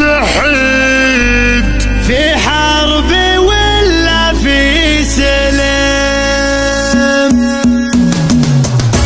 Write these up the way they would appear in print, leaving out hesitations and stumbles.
تحيد في حرب ولا في سلم.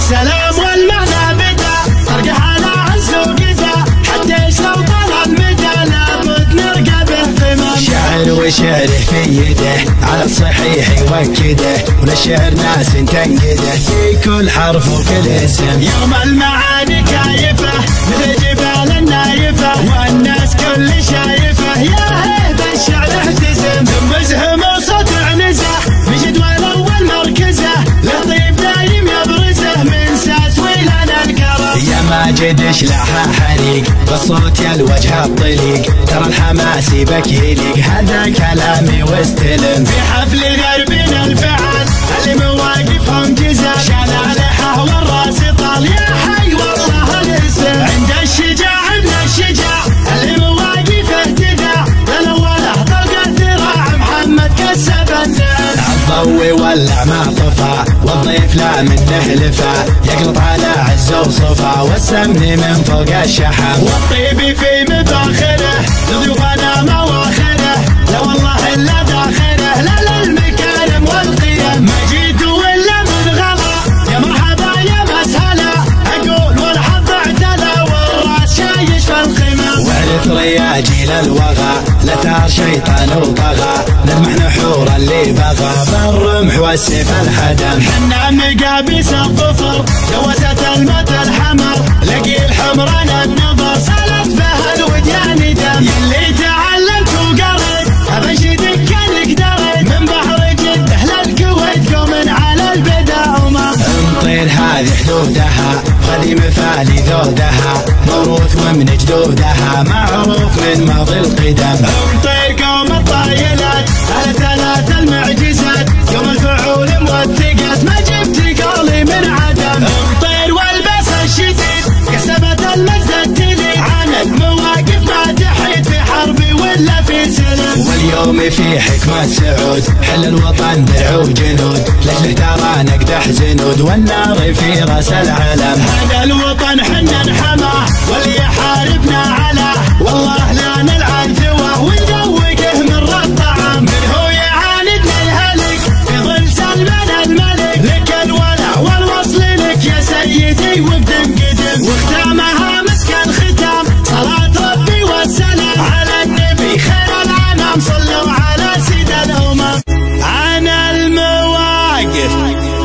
سلام والمعنى بدا ترقح على عز وقدا حتى يشرب طلب مدى لابد نرقى به قمم. شاعر وشعره في يده على الصحيح يوكده وللشعر ناس تنقده في كل حرف وكل اسم. يوم المعاني كايفه مثل جبال النايفه والناس كل شايفه يا هيبه الشعر اهتزم. تنبزهم وصوت عنزه بجدول اول مركزه له طيب دايم يبرزه من ساس ويلنا الكرم. يا ماجد اشلعها حريق بالصوت يا الوجه الطليق ترى الحماس بك يليق هذا كلامي واستلم. في حفل غربنا الفعال اللي مواقفهم جزا شلالحه والراس طال يا حي والله الاسم. عند الشجاع ابن الشجاع اللي مواقفه اهتدى للوله طلقه ذراع محمد كسب الناس. الضوء ولع ما طفى والضيف لا منه لفى يقلط على عز وصفا والسمن من فوق الشحم. والطيب في مباخره لضيوفنا مواخره لا والله الا داخله لا للمكارم والقيم. ما جيتوا الا من غلا يا مرحبا يا مسهلا اقول والحظ اعتلى والراس شايش في الخمم. والاثر يا جيل الوغى لا ثار شيطان وطغى نذبح نحور اللي بغى بالرمح والسيف الحدم. حنا مقابيس الظفر جوزت المدى الحمر لقي الحمران النظر سالت بها الوديان دم. يلي تعلمت وقريت ابشدك كانك دريت من بحر جده للكويت قوم على البدا امطير هذه حدودها خلي مفالي ذودها موروث ومن جدودها معروف من ماضي القدم. امطير قوم الطايلات على ثلاث المعجزات يوم الفعول موثقات ما جبت قولي من عدم. امطير والبس الشديد كسبت المجد التلي عانت مواقف ما تحيد في حرب ولا في سلم. واليوم في حكمة سعود حل الوطن درع وجنود لجله ترى نقدح زنود والنار في راس العلم. هذا الوطن حنا نحماه واللي يحاربنا علاه والله لا نلعن ثواه ونذوقه من الطعام. من هو يعاندنا الهلك في ظل سلمان الملك لك الولا والوصل لك يا سيدي وقدم قدم. وختامها مسك الختام صلاة ربي والسلام على النبي خير الانام صلوا على سيد الامم. عن المواقف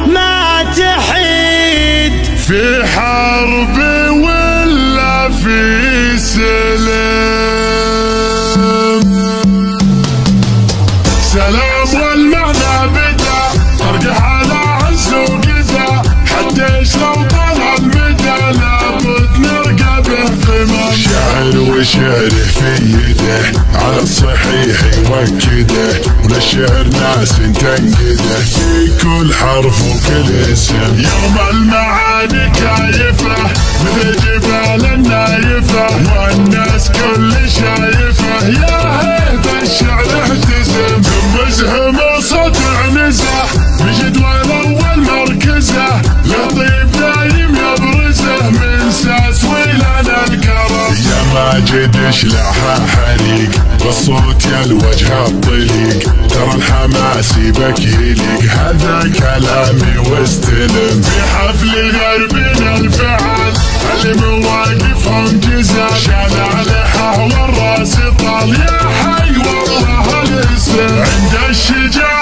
ما تحيد في حرب ولا في سلم. سلام والمعنى بدا ترقح على عز وقدا حتى يشرب طلب مدى لابد نرقى به قمم. شاعر وشعره في يده على الصحيح يوكده وللشعر ناس تنقده في كل حرف وكل اسم. يوم المعاني كايفه مثل جبال النايفه والناس كل شايفه يا هيبه الشعر اهتزم. تنبزهم وصوت عنزه بجدول اول مركزه له طيب دايم يبرزه من ساس ويلنا الكرم. يا ماجد اشلعها حريق بالصوت يا الوجه الطليق ترى الحماس بك يليق هذا كلامي واستلم. في حفل غربنا الفعال اللي مواقفهم جزا شلالحه والراس طال يا حي والله الاسم. عند الشجاع